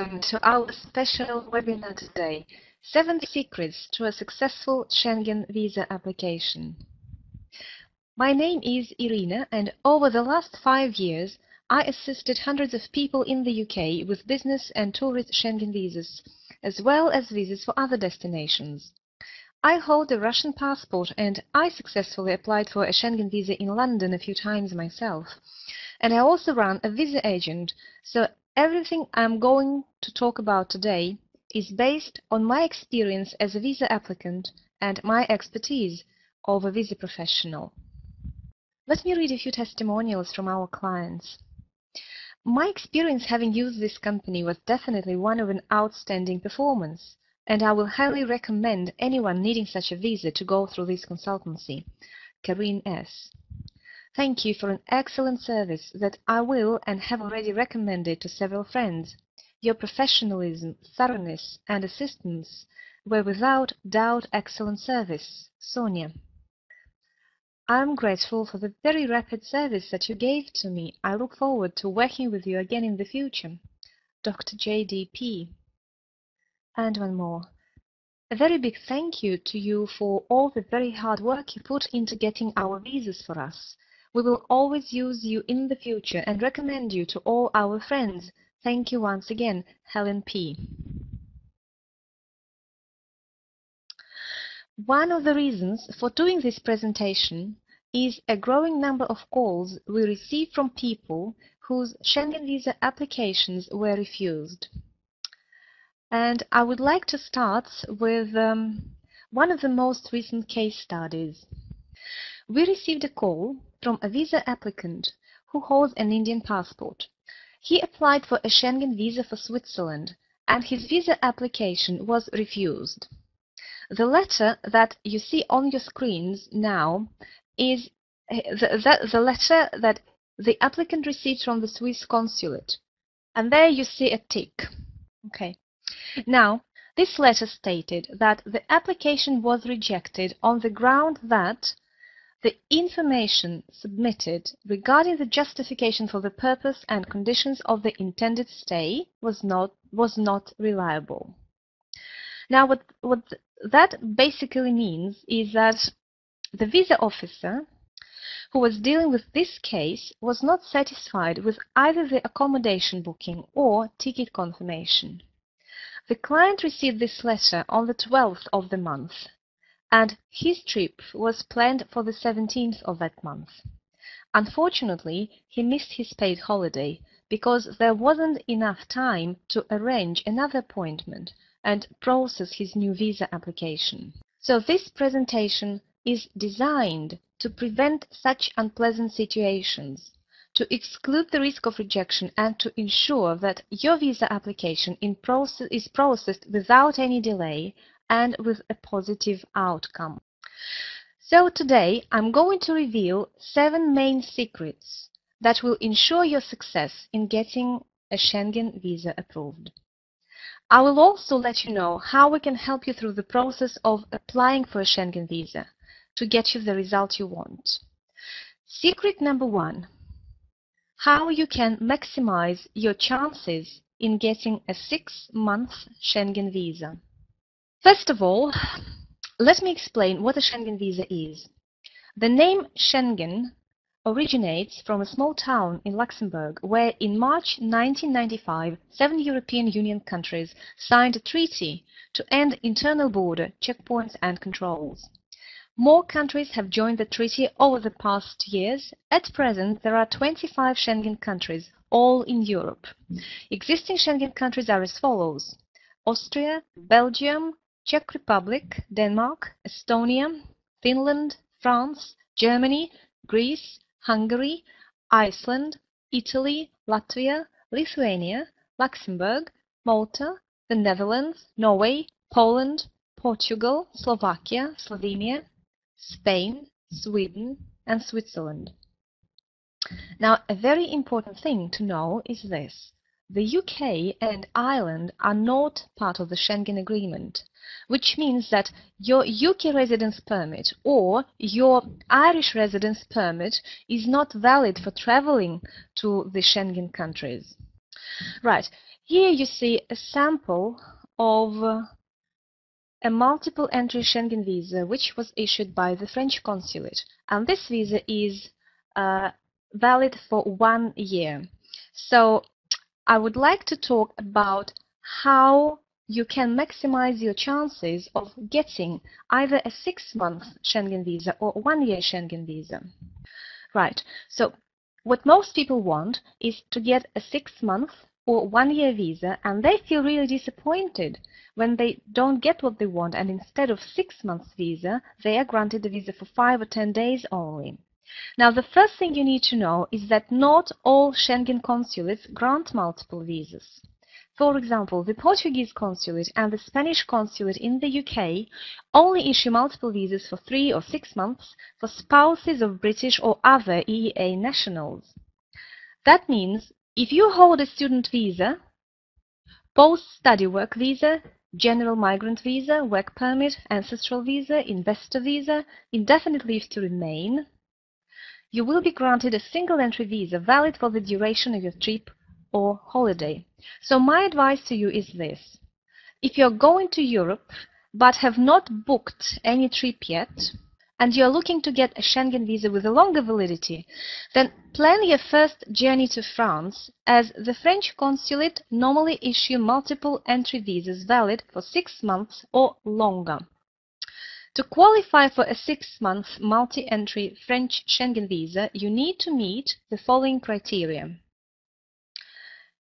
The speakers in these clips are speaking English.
welcome to our special webinar today, 7 Secrets to a Successful Schengen Visa Application. My name is Irina, and over the last 5 years, I assisted hundreds of people in the UK with business and tourist Schengen visas, as well as visas for other destinations. I hold a Russian passport, and I successfully applied for a Schengen visa in London a few times myself. And I also run a visa agent, so everything I'm going to talk about today is based on my experience as a visa applicant and my expertise of a visa professional. Let me read a few testimonials from our clients. My experience having used this company was definitely one of an outstanding performance, and I will highly recommend anyone needing such a visa to go through this consultancy. Karine S. Thank you for an excellent service that I will and have already recommended to several friends. Your professionalism, thoroughness, and assistance were without doubt excellent service. Sonia. I am grateful for the very rapid service that you gave to me. I look forward to working with you again in the future. Dr. JDP. And one more. A very big thank you to you for all the very hard work you put into getting our visas for us. We will always use you in the future and recommend you to all our friends. Thank you once again, Helen P. One of the reasons for doing this presentation is a growing number of calls we receive from people whose Schengen visa applications were refused. And I would like to start with one of the most recent case studies. We received a call from a visa applicant who holds an Indian passport. He applied for a Schengen visa for Switzerland, and his visa application was refused. The letter that you see on your screens now is the letter that the applicant received from the Swiss consulate. And there you see a tick. Okay. Now, this letter stated that the application was rejected on the ground that the information submitted regarding the justification for the purpose and conditions of the intended stay was not reliable. Now, what that basically means is that the visa officer who was dealing with this case was not satisfied with either the accommodation booking or ticket confirmation. The client received this letter on the 12th of the month, and his trip was planned for the 17th of that month. Unfortunately, he missed his paid holiday because there wasn't enough time to arrange another appointment and process his new visa application. So this presentation is designed to prevent such unpleasant situations, to exclude the risk of rejection, and to ensure that your visa application is processed without any delay and with a positive outcome. So today I'm going to reveal 7 main secrets that will ensure your success in getting a Schengen visa approved. I will also let you know how we can help you through the process of applying for a Schengen visa to get you the result you want. Secret number 1. How you can maximize your chances in getting a 6-month Schengen visa. First of all, let me explain what a Schengen visa is. The name Schengen originates from a small town in Luxembourg where in March 1995 7 European Union countries signed a treaty to end internal border checkpoints and controls. More countries have joined the treaty over the past years. At present, there are 25 Schengen countries, all in Europe. Existing Schengen countries are as follows: Austria, Belgium, Czech Republic, Denmark, Estonia, Finland, France, Germany, Greece, Hungary, Iceland, Italy, Latvia, Lithuania, Luxembourg, Malta, the Netherlands, Norway, Poland, Portugal, Slovakia, Slovenia, Spain, Sweden, and Switzerland. Now, a very important thing to know is this. The UK and Ireland are not part of the Schengen Agreement, which means that your UK residence permit or your Irish residence permit is not valid for traveling to the Schengen countries. Right. Here you see a sample of a multiple entry Schengen visa which was issued by the French consulate, and this visa is valid for 1 year. So I would like to talk about how you can maximize your chances of getting either a 6-month Schengen visa or 1-year Schengen visa. Right, so what most people want is to get a 6-month or 1-year visa, and they feel really disappointed when they don't get what they want, and instead of 6 months visa, they are granted a visa for 5 or 10 days only. Now, the first thing you need to know is that not all Schengen consulates grant multiple visas. For example, the Portuguese consulate and the Spanish consulate in the UK only issue multiple visas for 3 or 6 months for spouses of British or other EEA nationals. That means if you hold a student visa, post-study work visa, general migrant visa, work permit, ancestral visa, investor visa, indefinite leave to remain, you will be granted a single entry visa valid for the duration of your trip or holiday. So my advice to you is this. If you're going to Europe but have not booked any trip yet, and you're looking to get a Schengen visa with a longer validity, then plan your first journey to France, as the French consulate normally issue multiple entry visas valid for 6 months or longer. To qualify for a 6-month multi-entry French Schengen visa, you need to meet the following criteria.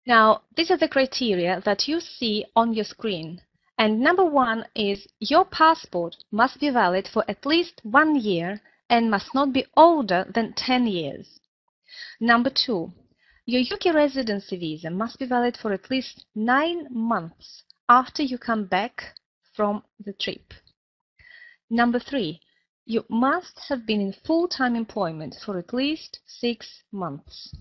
Now, these are the criteria that you see on your screen. And number 1 is your passport must be valid for at least 1 year and must not be older than 10 years. Number 2, your UK residency visa must be valid for at least 9 months after you come back from the trip. Number 3, you must have been in full-time employment for at least 6 months.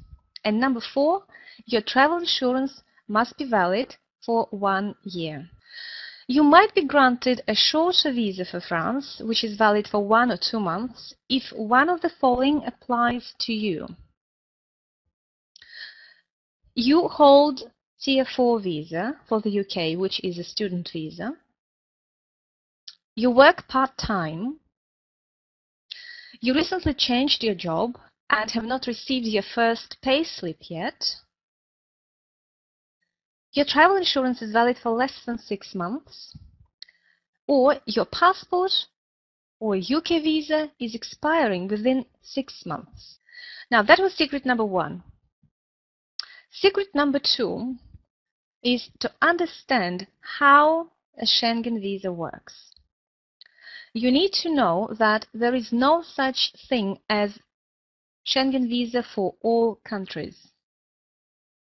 And number 4, your travel insurance must be valid for 1 year. You might be granted a shorter visa for France, which is valid for 1 or 2 months, if one of the following applies to you. You hold Tier 4 visa for the UK, which is a student visa. You work part-time. You recently changed your job and have not received your first payslip yet. Your travel insurance is valid for less than 6 months. Or your passport or UK visa is expiring within 6 months. Now, that was secret number 1. Secret number 2 is to understand how a Schengen visa works. You need to know that there is no such thing as Schengen visa for all countries.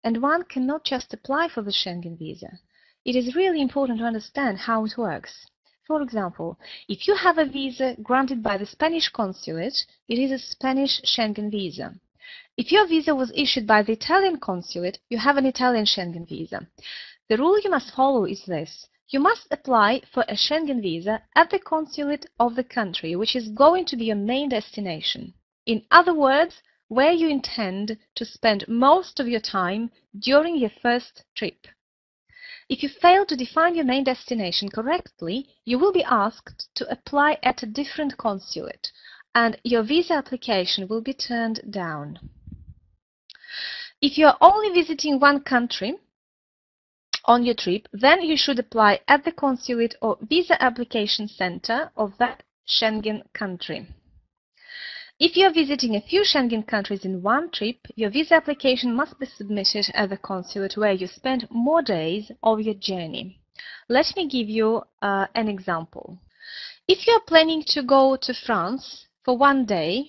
And one cannot just apply for the Schengen visa. It is really important to understand how it works. For example, if you have a visa granted by the Spanish consulate, it is a Spanish Schengen visa. If your visa was issued by the Italian consulate, you have an Italian Schengen visa. The rule you must follow is this. You must apply for a Schengen visa at the consulate of the country which is going to be your main destination. In other words, where you intend to spend most of your time during your first trip. If you fail to define your main destination correctly, you will be asked to apply at a different consulate, and your visa application will be turned down. If you are only visiting one country on your trip, then you should apply at the consulate or visa application center of that Schengen country. If you are visiting a few Schengen countries in one trip, your visa application must be submitted at the consulate where you spend more days of your journey. Let me give you an example. If you are planning to go to France for 1 day,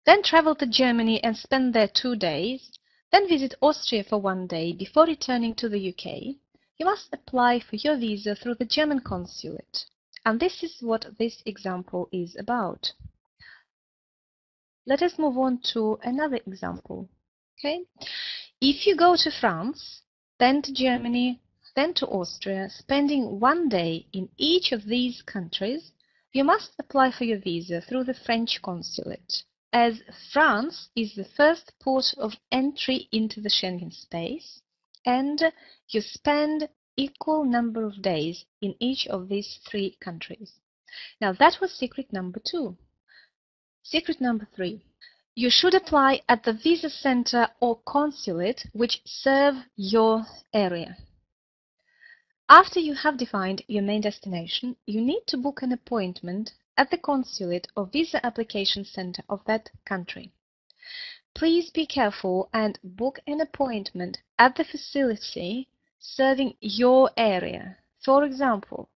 then travel to Germany and spend there 2 days, then visit Austria for 1 day before returning to the UK, you must apply for your visa through the German consulate. And this is what this example is about. Let us move on to another example. Okay? If you go to France, then to Germany, then to Austria, spending 1 day in each of these countries, you must apply for your visa through the French consulate, as France is the first port of entry into the Schengen space, and you spend equal number of days in each of these 3 countries. Now that was secret number 2. Secret number 3. You should apply at the visa center or consulate which serve your area. After you have defined your main destination, you need to book an appointment at the consulate or visa application center of that country. Please be careful and book an appointment at the facility serving your area. For example,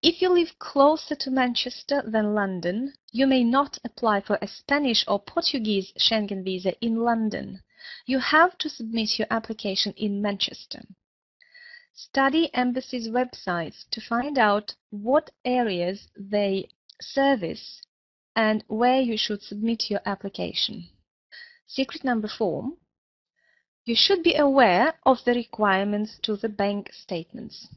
if you live closer to Manchester than London, you may not apply for a Spanish or Portuguese Schengen visa in London. You have to submit your application in Manchester. Study embassies' websites to find out what areas they service and where you should submit your application. Secret number 4. You should be aware of the requirements to the bank statements.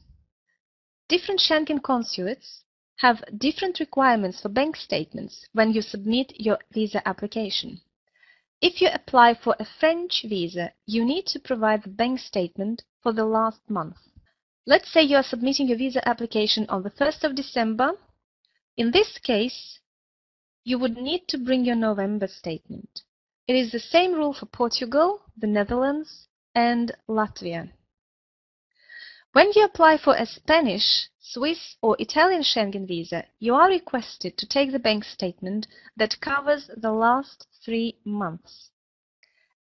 Different Schengen consulates have different requirements for bank statements when you submit your visa application. If you apply for a French visa, you need to provide the bank statement for the last month. Let's say you are submitting your visa application on the 1st of December. In this case, you would need to bring your November statement. It is the same rule for Portugal, the Netherlands, and Latvia. When you apply for a Spanish, Swiss, or Italian Schengen visa, you are requested to take the bank statement that covers the last 3 months.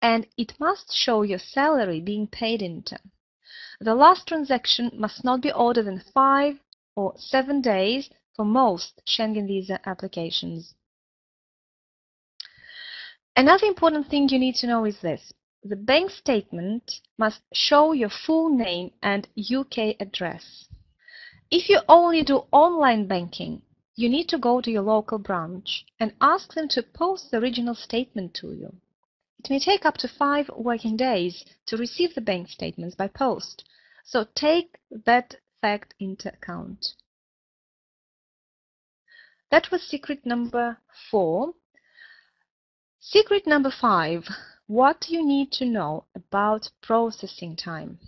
And it must show your salary being paid into. The last transaction must not be older than 5 or 7 days for most Schengen visa applications. Another important thing you need to know is this. The bank statement must show your full name and UK address. If you only do online banking, you need to go to your local branch and ask them to post the original statement to you. It may take up to 5 working days to receive the bank statements by post, so take that fact into account. That was secret number 4. Secret number 5. What you need to know about processing time.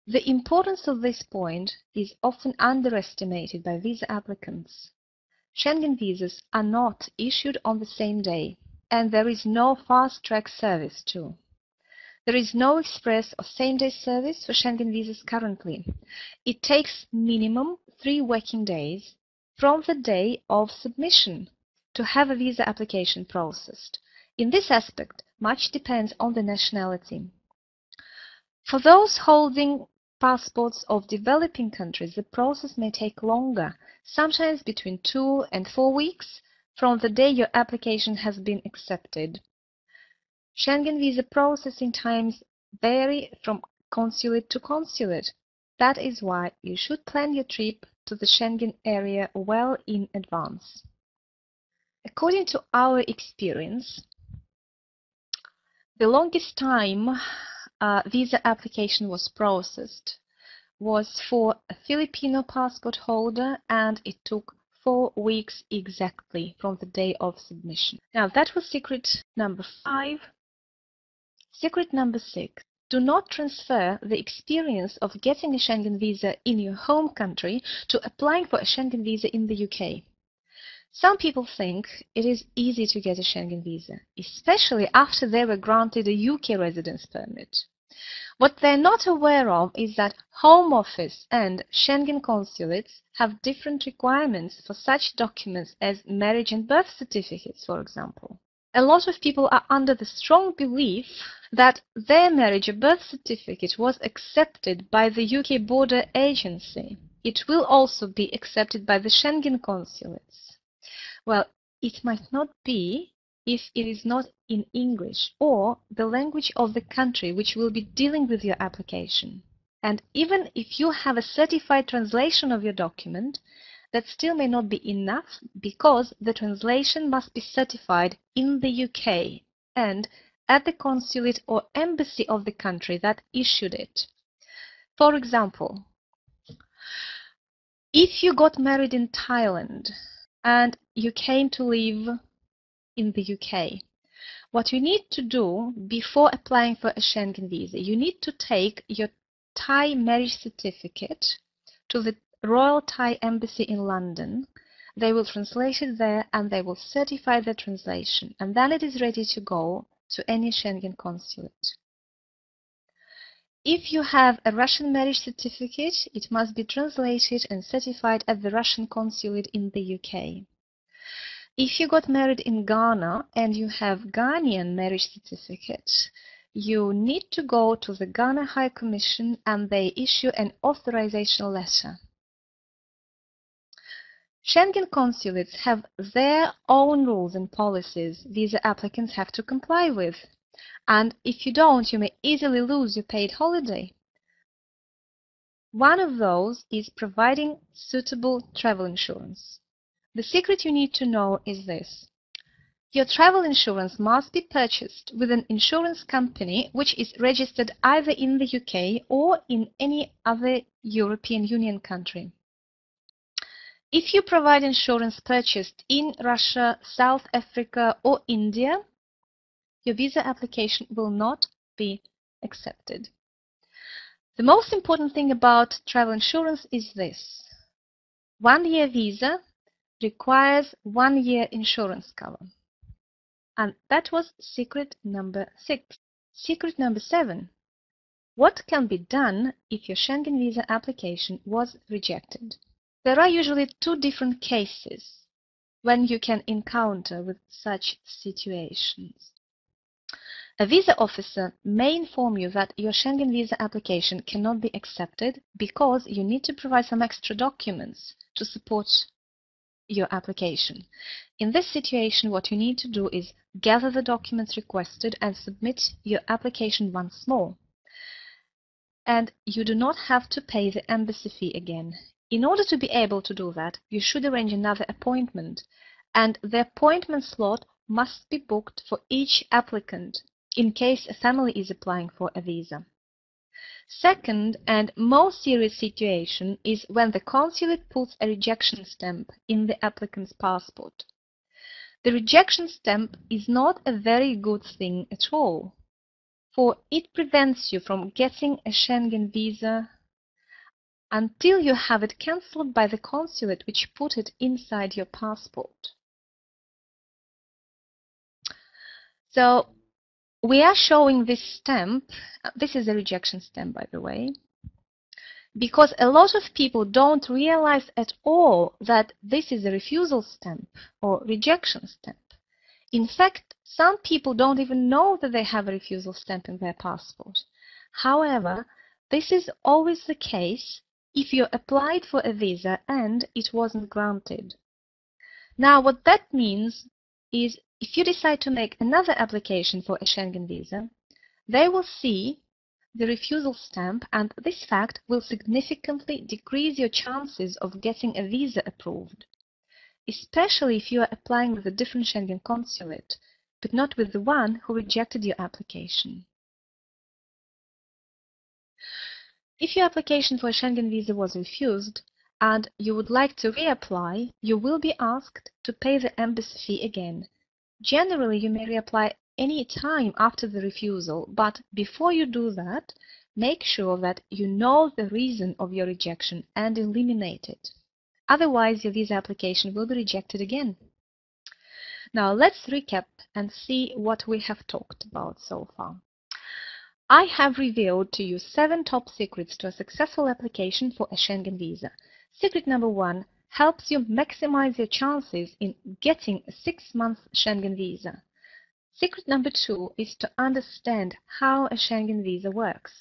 The importance of this point is often underestimated by visa applicants. Schengen visas are not issued on the same day, and there is no fast-track service too. There is no express or same-day service for Schengen visas currently. It takes minimum 3 working days from the day of submission to have a visa application processed. In this aspect, much depends on the nationality. For those holding passports of developing countries, the process may take longer, sometimes between 2 and 4 weeks from the day your application has been accepted. Schengen visa processing times vary from consulate to consulate. That is why you should plan your trip to the Schengen area well in advance. According to our experience, the longest time visa application was processed was for a Filipino passport holder, and it took 4 weeks exactly from the day of submission. Now that was secret number 5. Secret number 6. Do not transfer the experience of getting a Schengen visa in your home country to applying for a Schengen visa in the UK. Some people think it is easy to get a Schengen visa, especially after they were granted a UK residence permit. What they're not aware of is that Home Office and Schengen consulates have different requirements for such documents as marriage and birth certificates, for example. A lot of people are under the strong belief that their marriage or birth certificate was accepted by the UK border agency. It will also be accepted by the Schengen consulates. Well, it might not be if it is not in English or the language of the country which will be dealing with your application. And even if you have a certified translation of your document, that still may not be enough because the translation must be certified in the UK and at the consulate or embassy of the country that issued it. For example, if you got married in Thailand and you came to live in the UK, What you need to do before applying for a Schengen visa, you need to take your Thai marriage certificate to the Royal Thai Embassy in London. They will translate it there and they will certify the translation, and then it is ready to go to any Schengen consulate. If you have a Russian marriage certificate, it must be translated and certified at the Russian consulate in the UK. If you got married in Ghana and you have Ghanaian marriage certificate, you need to go to the Ghana High Commission and they issue an authorization letter. Schengen consulates have their own rules and policies visa applicants have to comply with. And if you don't, you may easily lose your paid holiday. One of those is providing suitable travel insurance. The secret you need to know is this. Your travel insurance must be purchased with an insurance company which is registered either in the UK or in any other European Union country. If you provide insurance purchased in Russia, South Africa or India, your visa application will not be accepted. The most important thing about travel insurance is this. 1-year visa requires 1-year insurance cover. And that was secret number 6. Secret number 7. What can be done if your Schengen visa application was rejected? There are usually 2 different cases when you can encounter with such situations. A visa officer may inform you that your Schengen visa application cannot be accepted because you need to provide some extra documents to support your application. In this situation, what you need to do is gather the documents requested and submit your application once more. And you do not have to pay the embassy fee again. In order to be able to do that, you should arrange another appointment, and the appointment slot must be booked for each applicant in case a family is applying for a visa. Second and most serious situation is when the consulate puts a rejection stamp in the applicant's passport. The rejection stamp is not a very good thing at all, for it prevents you from getting a Schengen visa until you have it cancelled by the consulate which put it inside your passport. So we are showing this stamp. This is a rejection stamp, by the way, because a lot of people don't realize at all that this is a refusal stamp or rejection stamp. In fact, some people don't even know that they have a refusal stamp in their passport. However, this is always the case if you applied for a visa and it wasn't granted. Now, what that means is if you decide to make another application for a Schengen visa, they will see the refusal stamp, and this fact will significantly decrease your chances of getting a visa approved, especially if you are applying with a different Schengen consulate, but not with the one who rejected your application. If your application for a Schengen visa was refused and you would like to reapply, you will be asked to pay the embassy fee again. Generally, you may reapply any time after the refusal, but before you do that, make sure that you know the reason of your rejection and eliminate it. Otherwise, your visa application will be rejected again. Now, let's recap and see what we have talked about so far. I have revealed to you 7 top secrets to a successful application for a Schengen visa. Secret number 1 helps you maximize your chances in getting a 6-month Schengen visa. Secret number 2 is to understand how a Schengen visa works.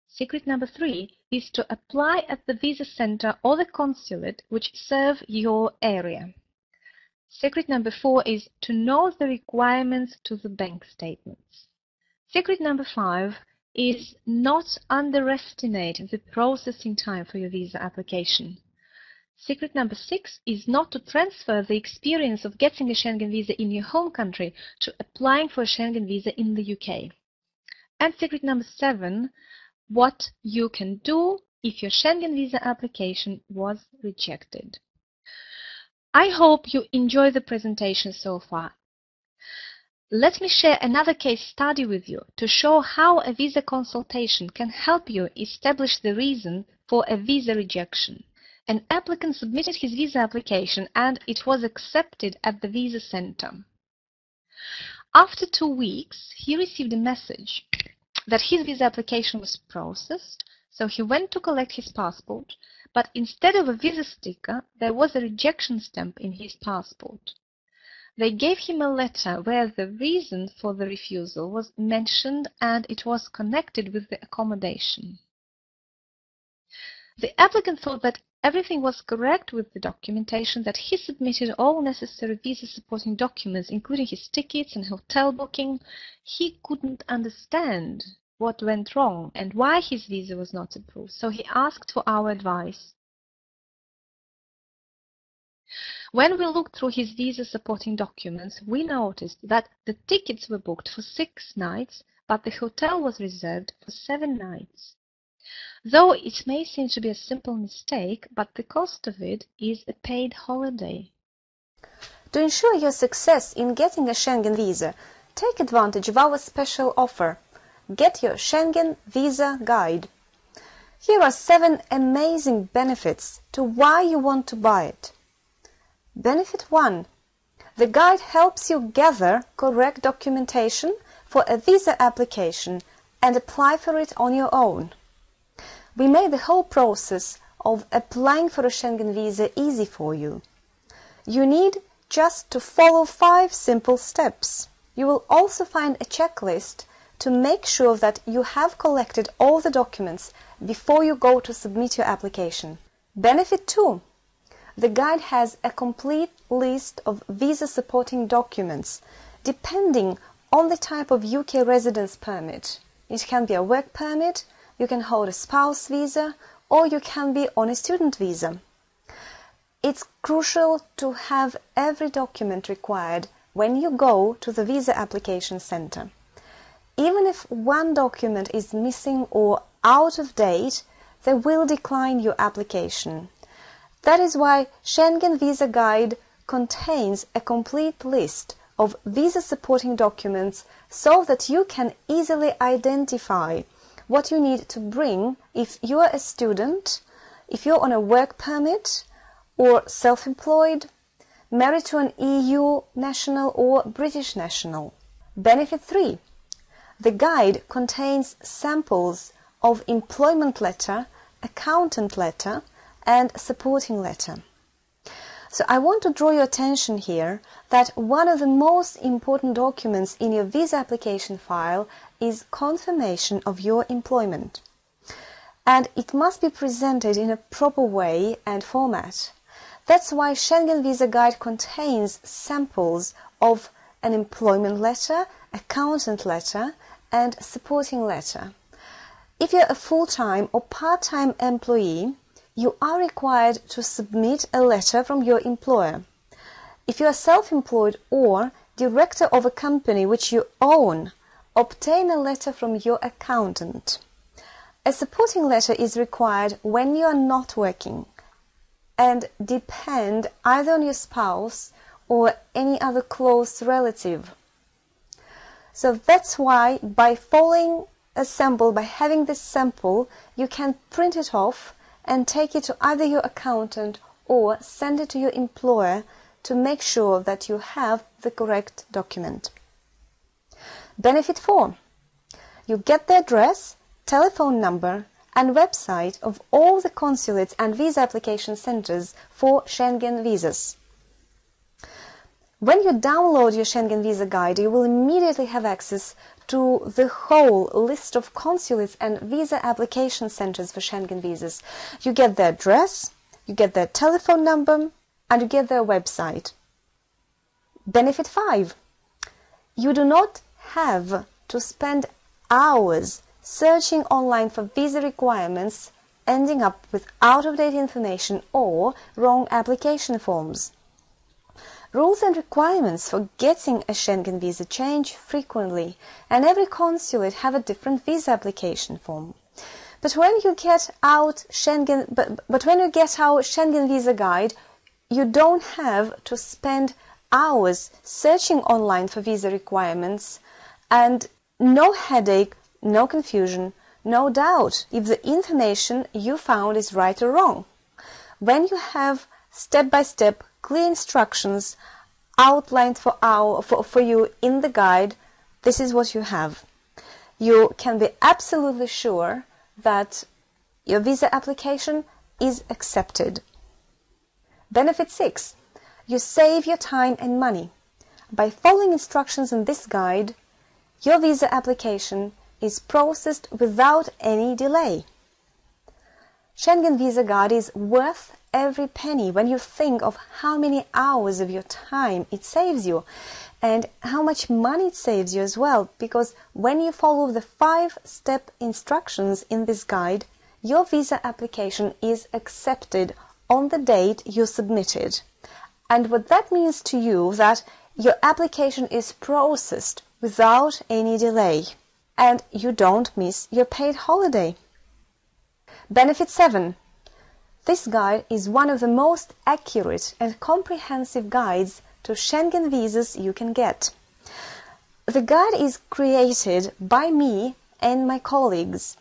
Secret number 3 is to apply at the visa center or the consulate which serve your area. Secret number 4 is to know the requirements to the bank statements. Secret number 5 is not underestimate the processing time for your visa application. Secret number 6 is not to transfer the experience of getting a Schengen visa in your home country to applying for a Schengen visa in the UK. And secret number 7, what you can do if your Schengen visa application was rejected. I hope you enjoy the presentation so far. Let me share another case study with you to show how a visa consultation can help you establish the reason for a visa rejection. An applicant submitted his visa application and it was accepted at the visa center. After 2 weeks, he received a message that his visa application was processed, so he went to collect his passport, but instead of a visa sticker, there was a rejection stamp in his passport. They gave him a letter where the reason for the refusal was mentioned and it was connected with the accommodation. The applicant thought that everything was correct with the documentation, that he submitted all necessary visa supporting documents, including his tickets and hotel booking. He couldn't understand what went wrong and why his visa was not approved, so he asked for our advice. When we looked through his visa supporting documents, we noticed that the tickets were booked for 6 nights, but the hotel was reserved for 7 nights. Though it may seem to be a simple mistake, but the cost of it is a paid holiday. To ensure your success in getting a Schengen visa, take advantage of our special offer. Get your Schengen Visa Guide. Here are 7 amazing benefits to why you want to buy it. Benefit 1. The guide helps you gather correct documentation for a visa application and apply for it on your own. We made the whole process of applying for a Schengen visa easy for you. You need just to follow 5 simple steps. You will also find a checklist to make sure that you have collected all the documents before you go to submit your application. Benefit 2. The guide has a complete list of visa supporting documents depending on the type of UK residence permit. It can be a work permit, you can hold a spouse visa, or you can be on a student visa. It's crucial to have every document required when you go to the visa application center. Even if one document is missing or out of date, they will decline your application. That is why Schengen Visa Guide contains a complete list of visa supporting documents so that you can easily identify what you need to bring if you are a student, if you're on a work permit or self-employed, married to an EU national or British national. Benefit 3. The guide contains samples of employment letter, accountant letter, and supporting letter. So I want to draw your attention here that one of the most important documents in your visa application file is confirmation of your employment. And it must be presented in a proper way and format. That's why Schengen Visa Guide contains samples of an employment letter, accountant letter, and supporting letter. If you're a full-time or part-time employee, you are required to submit a letter from your employer. If you are self-employed or director of a company which you own, obtain a letter from your accountant. A supporting letter is required when you are not working and depend either on your spouse or any other close relative. So that's why by following a sample, by having this sample, you can print it off and take it to either your accountant or send it to your employer to make sure that you have the correct document. Benefit 4. You get the address, telephone number and website of all the consulates and visa application centers for Schengen visas. When you download your Schengen Visa Guide, you will immediately have access to the whole list of consulates and visa application centers for Schengen visas. You get their address, you get their telephone number, and you get their website. Benefit 5. You do not have to spend hours searching online for visa requirements, ending up with out-of-date information or wrong application forms. Rules and requirements for getting a Schengen visa change frequently, and every consulate have a different visa application form. But when you get our Schengen Visa Guide, you don't have to spend hours searching online for visa requirements, and no headache, no confusion, no doubt if the information you found is right or wrong. When you have step-by-step clear instructions outlined for you in the guide, this is what you have. You can be absolutely sure that your visa application is accepted. Benefit 6. You save your time and money. By following instructions in this guide, your visa application is processed without any delay. Schengen Visa Guide is worth every penny when you think of how many hours of your time it saves you and how much money it saves you as well, because when you follow the 5-step instructions in this guide, your visa application is accepted on the date you submitted. And what that means to you, that your application is processed without any delay and you don't miss your paid holiday. Benefit 7. This guide is one of the most accurate and comprehensive guides to Schengen visas you can get. The guide is created by me and my colleagues,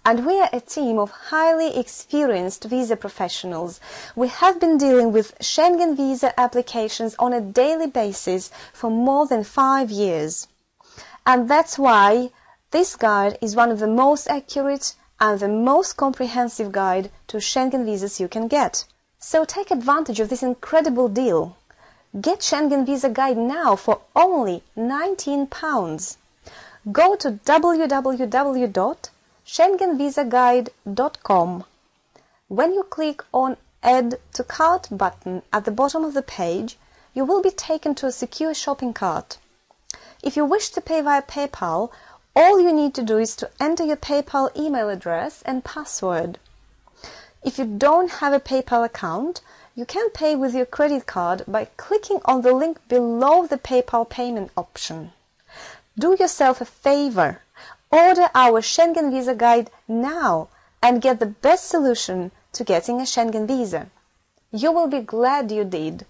and we are a team of highly experienced visa professionals. We have been dealing with Schengen visa applications on a daily basis for more than 5 years. And that's why this guide is one of the most accurate and the most comprehensive guide to Schengen visas you can get. So take advantage of this incredible deal. Get Schengen Visa Guide now for only £19. Go to www.schengenvisaguide.com. When you click on Add to Cart button at the bottom of the page, you will be taken to a secure shopping cart. If you wish to pay via PayPal, all you need to do is to enter your PayPal email address and password. If you don't have a PayPal account, you can pay with your credit card by clicking on the link below the PayPal payment option. Do yourself a favor. Order our Schengen Visa Guide now and get the best solution to getting a Schengen visa. You will be glad you did.